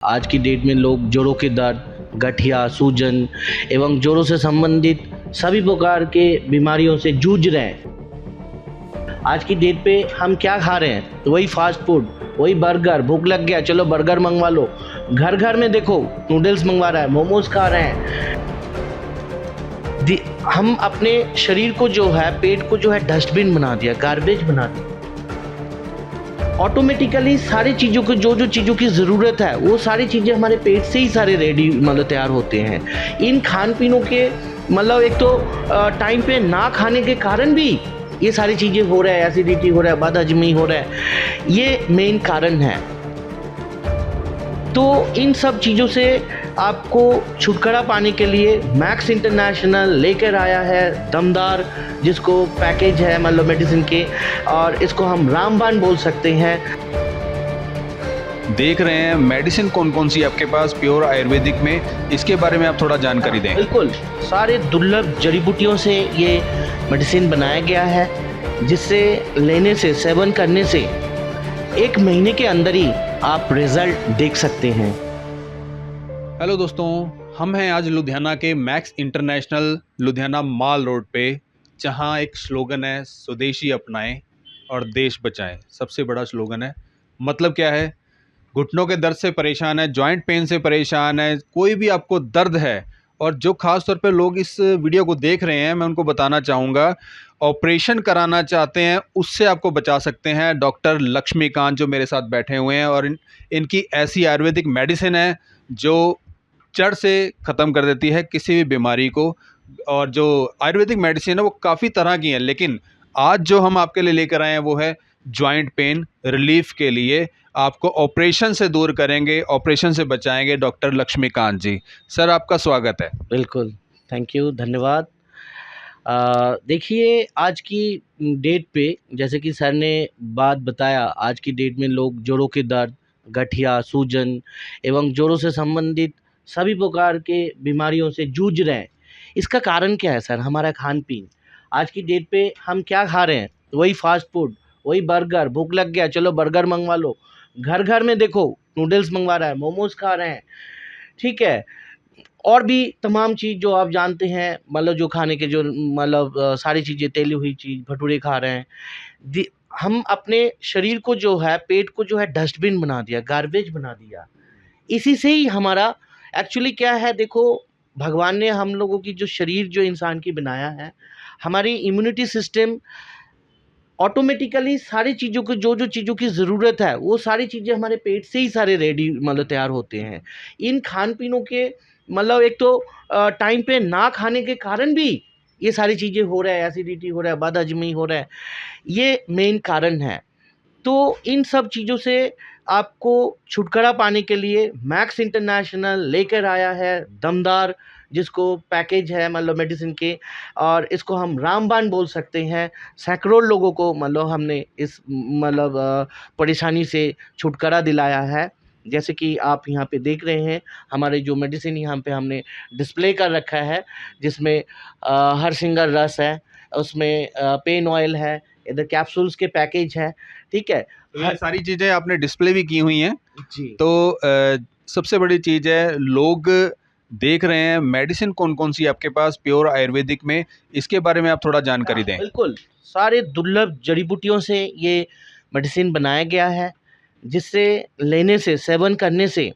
आज की डेट में लोग जोड़ों के दर्द, गठिया, सूजन एवं जोड़ों से संबंधित सभी प्रकार के बीमारियों से जूझ रहे हैं। आज की डेट पे हम क्या खा रहे हैं? तो वही फास्ट फूड, वही बर्गर। भूख लग गया, चलो बर्गर मंगवा लो। घर घर में देखो नूडल्स मंगवा रहा है, मोमोज खा रहे हैं। हम अपने शरीर को जो है, पेट को जो है डस्टबिन बना दिया, गार्बेज बना दिया। ऑटोमेटिकली सारी चीज़ों को जो चीज़ों की ज़रूरत है वो सारी चीज़ें हमारे पेट से ही सारे रेडी तैयार होते हैं। इन खान पीनों के एक तो टाइम पे ना खाने के कारण भी ये सारी चीज़ें हो रहा है, एसिडिटी हो रहा है, बदहजमी हो रहा है, ये मेन कारण है। तो इन सब चीज़ों से आपको छुटकारा पाने के लिए मैक्स इंटरनेशनल लेकर आया है दमदार, जिसको पैकेज है मेडिसिन के, और इसको हम रामबाण बोल सकते हैं। देख रहे हैं मेडिसिन कौन कौन सी आपके पास प्योर आयुर्वेदिक में, इसके बारे में आप थोड़ा जानकारी दें। बिल्कुल, सारे दुर्लभ जड़ी बूटियों से ये मेडिसिन बनाया गया है, जिससे लेने से, सेवन करने से 1 महीने के अंदर ही आप रिजल्ट देख सकते हैं। हेलो दोस्तों, हम हैं आज लुधियाना के मैक्स इंटरनेशनल लुधियाना माल रोड पे, जहां एक स्लोगन है स्वदेशी अपनाएं और देश बचाएं। सबसे बड़ा स्लोगन है। मतलब क्या है? घुटनों के दर्द से परेशान है, जॉइंट पेन से परेशान है, कोई भी आपको दर्द है, और जो खास तौर पे लोग इस वीडियो को देख रहे हैं, मैं उनको बताना चाहूँगा, ऑपरेशन कराना चाहते हैं उससे आपको बचा सकते हैं। डॉक्टर लक्ष्मीकांत जो मेरे साथ बैठे हुए हैं, और इनकी ऐसी आयुर्वेदिक मेडिसिन है जो जड़ से ख़त्म कर देती है किसी भी बीमारी को। और जो आयुर्वेदिक मेडिसिन है वो काफ़ी तरह की है, लेकिन आज जो हम आपके लिए लेकर आए हैं वो है जॉइंट पेन रिलीफ के लिए। आपको ऑपरेशन से दूर करेंगे, ऑपरेशन से बचाएंगे डॉक्टर लक्ष्मीकांत जी। सर, आपका स्वागत है। बिल्कुल, थैंक यू, धन्यवाद। देखिए, आज की डेट पे जैसे कि सर ने बात बताया, आज की डेट में लोग जोड़ों के दर्द, गठिया, सूजन एवं जोड़ों से संबंधित सभी प्रकार के बीमारियों से जूझ रहे हैं। इसका कारण क्या है सर? हमारा खान-पीन। आज की डेट पे हम क्या खा रहे हैं? तो वही फास्ट फूड, वही बर्गर। भूख लग गया, चलो बर्गर मंगवा लो। घर घर में देखो नूडल्स मंगवा रहा है, मोमोज खा रहे हैं, ठीक है। और भी तमाम चीज़ जो आप जानते हैं, जो खाने के जो सारी चीज़ें, तली हुई चीज़, भटूरे खा रहे हैं। हम अपने शरीर को जो है, पेट को जो है डस्टबिन बना दिया, गार्बेज बना दिया। इसी से ही हमारा एक्चुअली क्या है, देखो, भगवान ने हम लोगों की जो शरीर जो इंसान की बनाया है, हमारी इम्यूनिटी सिस्टम ऑटोमेटिकली सारी चीज़ों को जो चीज़ों की ज़रूरत है वो सारी चीज़ें हमारे पेट से ही सारे रेडी तैयार होते हैं। इन खान पीनों के एक तो टाइम पे ना खाने के कारण भी ये सारी चीज़ें हो रहा है, एसिडिटी हो रहा है, बदहजमी हो रहा है, ये मेन कारण है। तो इन सब चीज़ों से आपको छुटकारा पाने के लिए मैक्स इंटरनेशनल लेकर आया है दमदार, जिसको पैकेज है मेडिसिन के, और इसको हम रामबाण बोल सकते हैं। सैकड़ों लोगों को हमने इस परेशानी से छुटकारा दिलाया है। जैसे कि आप यहाँ पे देख रहे हैं, हमारे जो मेडिसिन यहाँ पे हमने डिस्प्ले कर रखा है, जिसमें हरसिंगार रस है, उसमें पेन ऑयल है, इधर कैप्सूल्स के पैकेज है, ठीक है। तो ये सारी चीज़ें आपने डिस्प्ले भी की हुई हैं जी। तो सबसे बड़ी चीज़ है, लोग देख रहे हैं मेडिसिन कौन कौन सी आपके पास प्योर आयुर्वेदिक में, इसके बारे में आप थोड़ा जानकारी दें। बिल्कुल, सारे दुर्लभ जड़ी बूटियों से ये मेडिसिन बनाया गया है, जिससे लेने से, सेवन करने से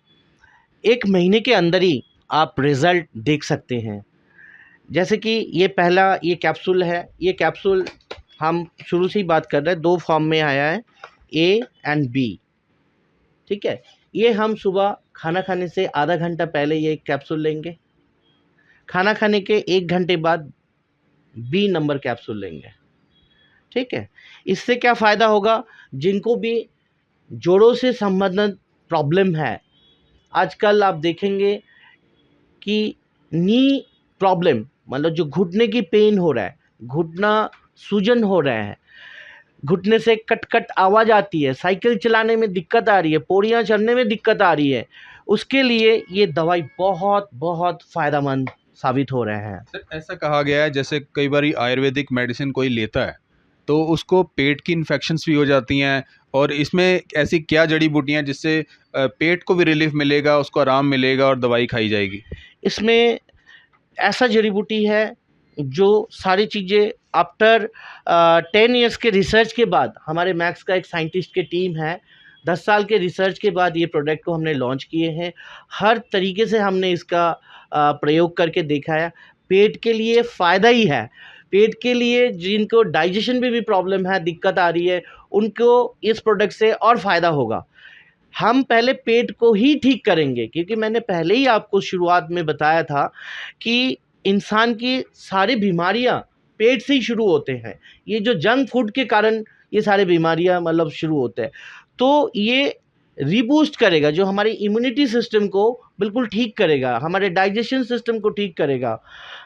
1 महीने के अंदर ही आप रिज़ल्ट देख सकते हैं। जैसे कि ये पहला ये कैप्सूल है। ये कैप्सूल हम शुरू से ही बात कर रहे हैं, 2 फॉर्म में आया है, ए एंड बी, ठीक है। ये हम सुबह खाना खाने से आधा घंटा पहले ये कैप्सूल लेंगे। खाना खाने के 1 घंटे बाद बी नंबर कैप्सूल लेंगे, ठीक है। इससे क्या फ़ायदा होगा? जिनको भी जोड़ों से संबंधित प्रॉब्लम है, आजकल आप देखेंगे कि नी प्रॉब्लम, जो घुटने की पेन हो रहा है, घुटना सूजन हो रहा है, घुटने से कट-कट आवाज़ आती है, साइकिल चलाने में दिक्कत आ रही है, पौड़ियाँ चढ़ने में दिक्कत आ रही है, उसके लिए ये दवाई बहुत बहुत फ़ायदेमंद साबित हो रहे हैं। सर, ऐसा कहा गया है जैसे कई बार आयुर्वेदिक मेडिसिन कोई लेता है तो उसको पेट की इन्फेक्शंस भी हो जाती हैं, और इसमें ऐसी क्या जड़ी बूटियाँ जिससे पेट को भी रिलीफ मिलेगा, उसको आराम मिलेगा और दवाई खाई जाएगी? इसमें ऐसा जड़ी बूटी है जो सारी चीज़ें आफ्टर 10 इयर्स के रिसर्च के बाद, हमारे मैक्स का एक साइंटिस्ट की टीम है, 10 साल के रिसर्च के बाद ये प्रोडक्ट को हमने लॉन्च किए हैं। हर तरीके से हमने इसका प्रयोग करके देखा है। पेट के लिए फ़ायदा ही है। पेट के लिए जिनको डाइजेशन में भी प्रॉब्लम है, दिक्कत आ रही है, उनको इस प्रोडक्ट से और फ़ायदा होगा। हम पहले पेट को ही ठीक करेंगे, क्योंकि मैंने पहले ही आपको शुरुआत में बताया था कि इंसान की सारी बीमारियां पेट से ही शुरू होते हैं। ये जो जंक फूड के कारण ये सारी बीमारियां मतलब शुरू होते हैं, तो ये रीबूस्ट करेगा, जो हमारी इम्यूनिटी सिस्टम को बिल्कुल ठीक करेगा, हमारे डाइजेशन सिस्टम को ठीक करेगा,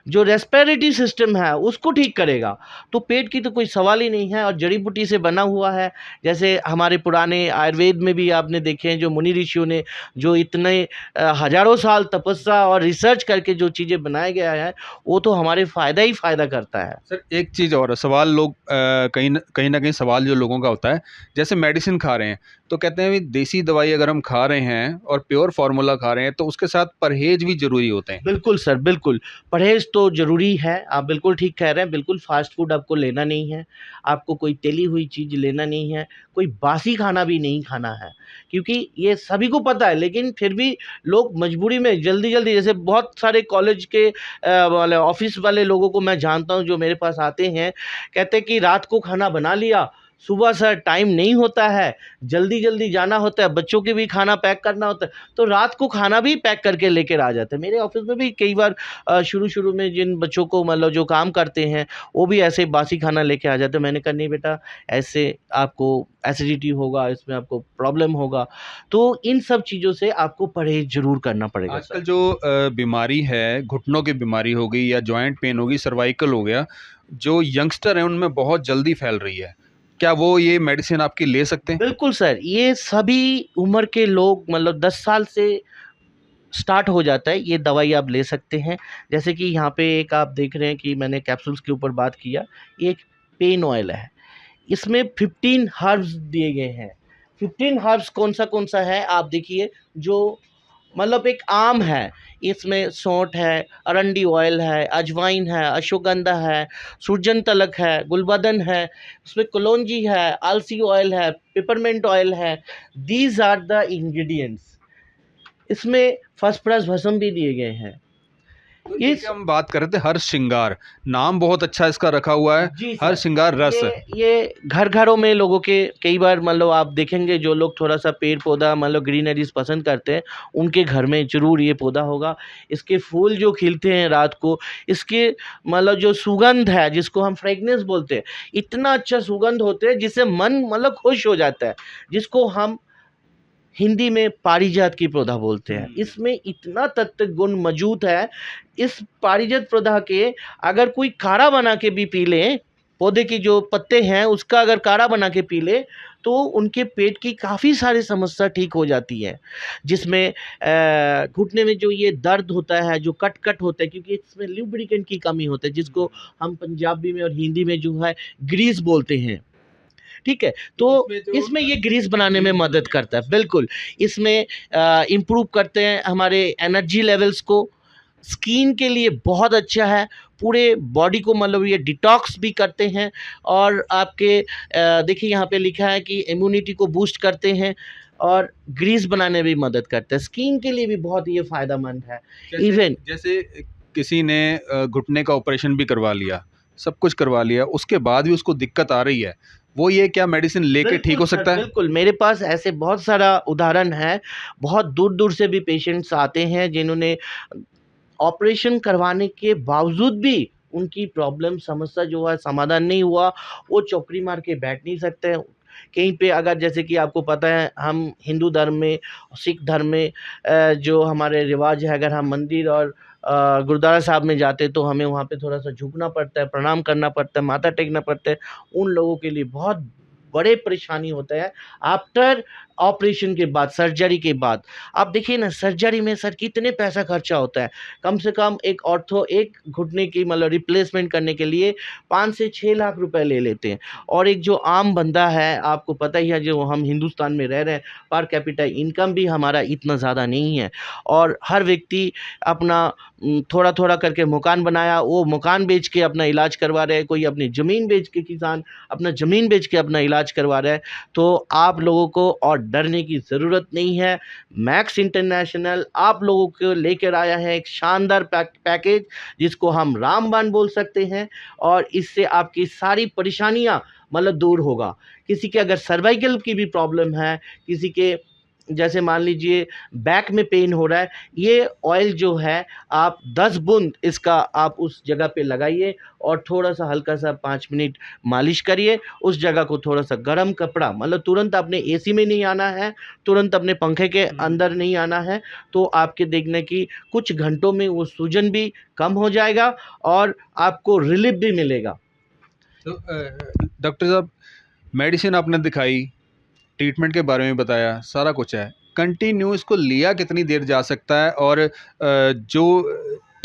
जो रेस्पिरेटरी सिस्टम है उसको ठीक करेगा। तो पेट की तो कोई सवाल ही नहीं है, और जड़ी बूटी से बना हुआ है। जैसे हमारे पुराने आयुर्वेद में भी आपने देखे हैं, जो मुनि ऋषियों ने जो इतने हजारों साल तपस्या और रिसर्च करके जो चीज़ें बनाया गया है, वो तो हमारे फ़ायदा ही फ़ायदा करता है। सर एक चीज़ और सवाल लोग कहीं ना कहीं सवाल जो लोगों का होता है, जैसे मेडिसिन खा रहे हैं तो कहते हैं भी देसी दवाई अगर हम खा रहे हैं और प्योर फार्मूला खा रहे हैं तो उसके साथ परहेज भी जरूरी होते हैं। बिल्कुल सर, बिल्कुल। परहेज़ तो ज़रूरी है, आप बिल्कुल ठीक कह रहे हैं। बिल्कुल फ़ास्ट फ़ूड आपको लेना नहीं है, आपको कोई तली हुई चीज़ लेना नहीं है, कोई बासी खाना भी नहीं खाना है, क्योंकि ये सभी को पता है, लेकिन फिर भी लोग मजबूरी में जल्दी-जल्दी, जैसे बहुत सारे कॉलेज के वाले ऑफ़िस वाले लोगों को मैं जानता हूँ, जो मेरे पास आते हैं, कहते हैं कि रात को खाना बना लिया, सुबह सर टाइम नहीं होता है, जल्दी-जल्दी जाना होता है, बच्चों के भी खाना पैक करना होता है, तो रात को खाना भी पैक करके लेकर आ जाते हैं। मेरे ऑफ़िस में भी कई बार शुरू-शुरू में जिन बच्चों को मतलब जो काम करते हैं, वो भी ऐसे बासी खाना लेके आ जाते हैं। मैंने कहा नहीं बेटा, ऐसे आपको एसिडिटी होगा, इसमें आपको प्रॉब्लम होगा। तो इन सब चीज़ों से आपको परहेज़ ज़रूर करना पड़ेगा आजकल सर। जो बीमारी है, घुटनों की बीमारी हो गई या जॉइंट पेन हो गई, सर्वाइकल हो गया, जो यंगस्टर हैं उनमें बहुत जल्दी फैल रही है। क्या वो ये मेडिसिन आपकी ले सकते हैं? बिल्कुल सर, ये सभी उम्र के लोग, मतलब 10 साल से स्टार्ट हो जाता है, ये दवाई आप ले सकते हैं। जैसे कि यहाँ पे एक आप देख रहे हैं कि मैंने कैप्सूल्स के ऊपर बात किया, ये एक पेन ऑयल है। इसमें 15 हर्ब्स दिए गए हैं। 15 हर्ब्स कौन सा है आप देखिए, जो मतलब एक आम है, इसमें सौंठ है, अरंडी ऑयल है, अजवाइन है, अश्वगंधा है, सुरजन तलक है, गुलबदन है, उसमें कलौंजी है, अलसी ऑयल है, पेपरमिंट ऑयल है। These are the ingredients. इसमें फॉस्फोरस भस्म भी दिए गए हैं। तो ये जैसे हम बात कर रहे थे हर श्रृंगार, नाम बहुत अच्छा इसका रखा हुआ है, जी हर सर, श्रृंगार रस। ये घर-घरों में लोगों के कई बार मतलब आप देखेंगे, जो लोग थोड़ा-सा पेड़-पौधा मतलब ग्रीनरीज़ पसंद करते हैं, उनके घर में ज़रूर ये पौधा होगा। इसके फूल जो खिलते हैं रात को, इसके मतलब जो सुगंध है, जिसको हम फ्रेगनेंस बोलते हैं, इतना अच्छा सुगंध होते हैं जिससे मन मतलब खुश हो जाता है, जिसको हम हिंदी में पारिजात की पौधा बोलते हैं। इसमें इतना तत्व गुण मौजूद है, इस पारिजात पौधा के अगर कोई काढ़ा बना के भी पी लें, पौधे की जो पत्ते हैं उसका अगर काढ़ा बना के पी लें, तो उनके पेट की काफ़ी सारी समस्या ठीक हो जाती है। जिसमें घुटने में जो ये दर्द होता है, जो कट-कट होता है, क्योंकि इसमें लुब्रिकेंट की कमी होता है, जिसको हम पंजाबी में और हिंदी में जो है ग्रीस बोलते हैं। ठीक है? तो इसमें जो इसमें ये ग्रीस बनाने में मदद करता है, बिल्कुल। इसमें इम्प्रूव करते हैं हमारे एनर्जी लेवल्स को, स्किन के लिए बहुत अच्छा है, पूरे बॉडी को मतलब ये डिटॉक्स भी करते हैं, और आपके देखिए यहाँ पे लिखा है कि इम्यूनिटी को बूस्ट करते हैं, और ग्रीस बनाने में भी मदद करते हैं। स्किन के लिए भी बहुत ये फ़ायदेमंद है। जैसे इवन जैसे किसी ने घुटने का ऑपरेशन भी करवा लिया, सब कुछ करवा लिया, उसके बाद भी उसको दिक्कत आ रही है, वो ये क्या मेडिसिन लेके ठीक बिल्कुल हो सर, सकता है? बिल्कुल। मेरे पास ऐसे बहुत सारा उदाहरण है, बहुत दूर-दूर से भी पेशेंट्स आते हैं, जिन्होंने ऑपरेशन करवाने के बावजूद भी उनकी प्रॉब्लम समस्या जो है समाधान नहीं हुआ, वो चौकड़ी मार के बैठ नहीं सकते हैं। कहीं पे अगर, जैसे कि आपको पता है, हम हिंदू धर्म में, सिख धर्म में जो हमारे रिवाज है, अगर हम मंदिर और गुरुद्वारा साहब में जाते हैं, तो हमें वहाँ पे थोड़ा-सा झुकना पड़ता है, प्रणाम करना पड़ता है, माथा टेकना पड़ता है। उन लोगों के लिए बहुत बड़े परेशानी होता है। आफ्टर ऑपरेशन के बाद, सर्जरी के बाद। आप देखिए ना, सर्जरी में सर कितने पैसा खर्चा होता है। कम से कम एक घुटने की मतलब रिप्लेसमेंट करने के लिए 5 से 6 लाख रुपए ले लेते हैं। और एक जो आम बंदा है, आपको पता ही है, जो हम हिंदुस्तान में रह रहे हैं, पर कैपिटा इनकम भी हमारा इतना ज़्यादा नहीं है, और हर व्यक्ति अपना थोड़ा थोड़ा करके मकान बनाया, वो मकान बेच के अपना इलाज करवा रहे हैं, कोई अपनी ज़मीन बेच के, किसान अपना ज़मीन बेच के अपना इलाज करवा रहा है। तो आप लोगों को और डरने की ज़रूरत नहीं है। मैक्स इंटरनेशनल आप लोगों को लेकर आया है एक शानदार पैकेज, जिसको हम रामबाण बोल सकते हैं, और इससे आपकी सारी परेशानियां मतलब दूर होगा। किसी के अगर सर्वाइकल की भी प्रॉब्लम है, किसी के जैसे मान लीजिए बैक में पेन हो रहा है, ये ऑयल जो है आप 10 बूंद इसका आप उस जगह पे लगाइए, और थोड़ा सा हल्का सा 5 मिनट मालिश करिए। उस जगह को थोड़ा सा गर्म कपड़ा, मतलब तुरंत अपने एसी में नहीं आना है, तुरंत अपने पंखे के अंदर नहीं आना है, तो आपके देखने की कुछ घंटों में वो सूजन भी कम हो जाएगा और आपको रिलीफ भी मिलेगा। तो डॉक्टर साहब, मेडिसिन आपने दिखाई, ट्रीटमेंट के बारे में बताया, सारा कुछ है, कंटिन्यू इसको लिया कितनी देर जा सकता है, और जो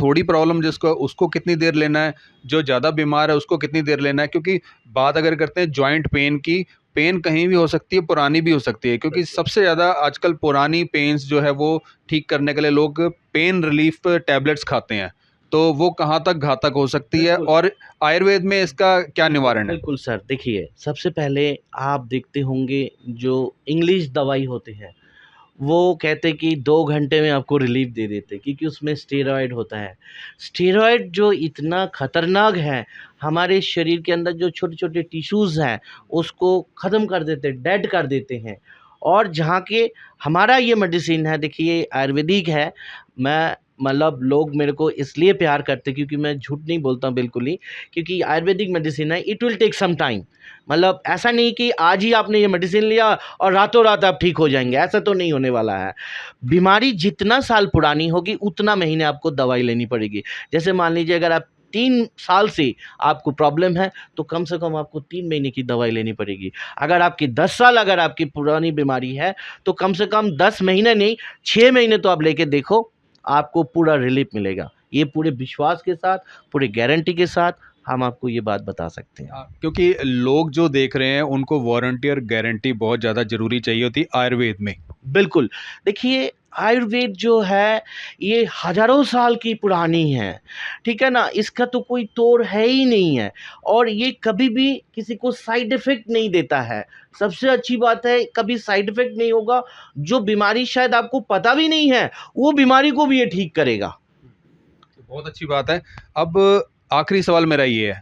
थोड़ी प्रॉब्लम जिसको उसको कितनी देर लेना है, जो ज़्यादा बीमार है उसको कितनी देर लेना है? क्योंकि बात अगर करते हैं जॉइंट पेन की, पेन कहीं भी हो सकती है, पुरानी भी हो सकती है, क्योंकि सबसे ज़्यादा आजकल पुरानी पेन्स जो है वो ठीक करने के लिए लोग पेन रिलीफ टैबलेट्स खाते हैं, तो वो कहाँ तक घातक हो सकती है, और आयुर्वेद में इसका क्या निवारण है? बिल्कुल सर, देखिए सबसे पहले आप देखते होंगे जो इंग्लिश दवाई होते हैं, वो कहते हैं कि 2 घंटे में आपको रिलीफ दे देते हैं, क्योंकि उसमें स्टेरॉइड होता है। स्टेरॉइड जो इतना खतरनाक है, हमारे शरीर के अंदर जो छोटे-छोटे टिश्यूज़ हैं, उसको ख़त्म कर देते हैं, डेड कर देते हैं। और जहाँ के हमारा ये मेडिसिन है, देखिए आयुर्वेदिक है। मैं मतलब लोग मेरे को इसलिए प्यार करते हैं क्योंकि मैं झूठ नहीं बोलता हूँ बिल्कुल ही, क्योंकि आयुर्वेदिक मेडिसिन है, it will take some time. मतलब ऐसा नहीं कि आज ही आपने ये मेडिसिन लिया और रातों रात आप ठीक हो जाएंगे, ऐसा तो नहीं होने वाला है। बीमारी जितना साल पुरानी होगी उतना महीने आपको दवाई लेनी पड़ेगी। जैसे मान लीजिए अगर आप 3 साल से आपको प्रॉब्लम है, तो कम से कम आपको 3 महीने की दवाई लेनी पड़ेगी। अगर आपकी 10 साल अगर आपकी पुरानी बीमारी है, तो कम से कम 10 महीने नहीं, 6 महीने तो आप लेके देखो, आपको पूरा रिलीफ मिलेगा। ये पूरे विश्वास के साथ, पूरे गारंटी के साथ हम आपको ये बात बता सकते हैं। क्योंकि लोग जो देख रहे हैं उनको वारंटी और गारंटी बहुत ज़्यादा ज़रूरी चाहिए होती है आयुर्वेद में। बिल्कुल। देखिए आयुर्वेद जो है ये हज़ारों साल की पुरानी है, ठीक है ना? इसका तो कोई तोड़ है ही नहीं है, और ये कभी भी किसी को साइड इफ़ेक्ट नहीं देता है। सबसे अच्छी बात है, कभी साइड इफ़ेक्ट नहीं होगा। जो बीमारी शायद आपको पता भी नहीं है, वो बीमारी को भी ये ठीक करेगा। बहुत अच्छी बात है। अब आखिरी सवाल मेरा ये है,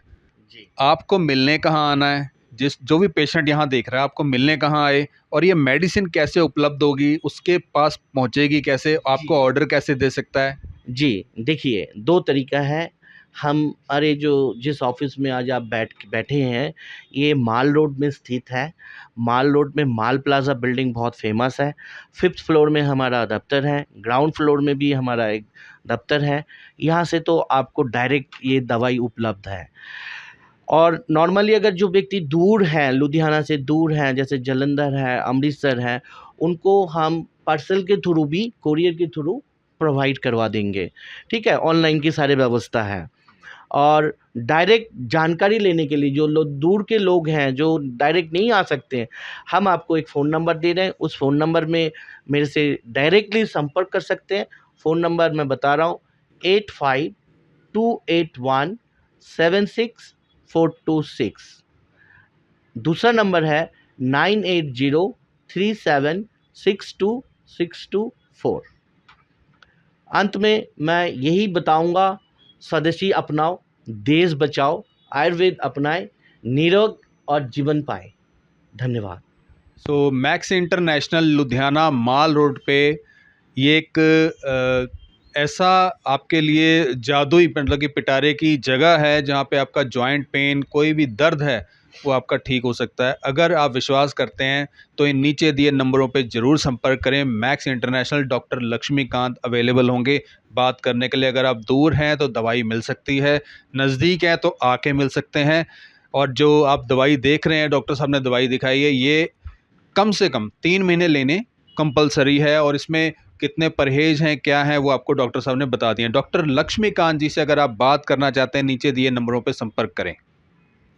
जी। आपको मिलने कहाँ आना है? जो भी पेशेंट यहाँ देख रहा है, आपको मिलने कहाँ आए, और ये मेडिसिन कैसे उपलब्ध होगी, उसके पास पहुँचेगी कैसे, आपको ऑर्डर कैसे दे सकता है? जी, देखिए 2 तरीका है। हमारे जो जिस ऑफ़िस में आज आप बैठे हैं, ये माल रोड में स्थित है। माल रोड में माल प्लाज़ा बिल्डिंग बहुत फ़ेमस है। 5th फ्लोर में हमारा दफ़्तर है, ग्राउंड फ्लोर में भी हमारा एक दफ़्तर है। यहाँ से तो आपको डायरेक्ट ये दवाई उपलब्ध है। और नॉर्मली अगर जो व्यक्ति दूर हैं, लुधियाना से दूर हैं, जैसे जालंधर है, अमृतसर है, उनको हम पार्सल के थ्रू भी, कोरियर के थ्रू प्रोवाइड करवा देंगे, ठीक है? ऑनलाइन की सारी व्यवस्था है। और डायरेक्ट जानकारी लेने के लिए जो लोग दूर के लोग हैं, जो डायरेक्ट नहीं आ सकते हैं, हम आपको एक फ़ोन नंबर दे रहे हैं। उस फ़ोन नंबर में मेरे से डायरेक्टली संपर्क कर सकते हैं। फ़ोन नंबर मैं बता रहा हूँ, 8528176426। दूसरा नंबर है 9803762624। अंत में मैं यही बताऊंगा, स्वदेशी अपनाओ, देश बचाओ, आयुर्वेद अपनाएं, निरोग और जीवन पाएं। धन्यवाद। सो मैक्स इंटरनेशनल लुधियाना माल रोड पे ये एक ऐसा आपके लिए जादुई, मतलब कि पिटारे की जगह है, जहाँ पे आपका जॉइंट पेन, कोई भी दर्द है वो आपका ठीक हो सकता है। अगर आप विश्वास करते हैं तो इन नीचे दिए नंबरों पे ज़रूर संपर्क करें। Max international doctor Laxmikant available होंगे बात करने के लिए। अगर आप दूर हैं तो दवाई मिल सकती है, नज़दीक हैं तो आके मिल सकते हैं। और जो आप दवाई देख रहे हैं, डॉक्टर साहब ने दवाई दिखाई है, ये कम से कम 3 महीने लेने कंपलसरी है। और इसमें कितने परहेज हैं, क्या है, वो आपको डॉक्टर साहब ने बता दिए हैं। डॉक्टर लक्ष्मीकांत जी से अगर आप बात करना चाहते हैं, नीचे दिए नंबरों पर संपर्क करें।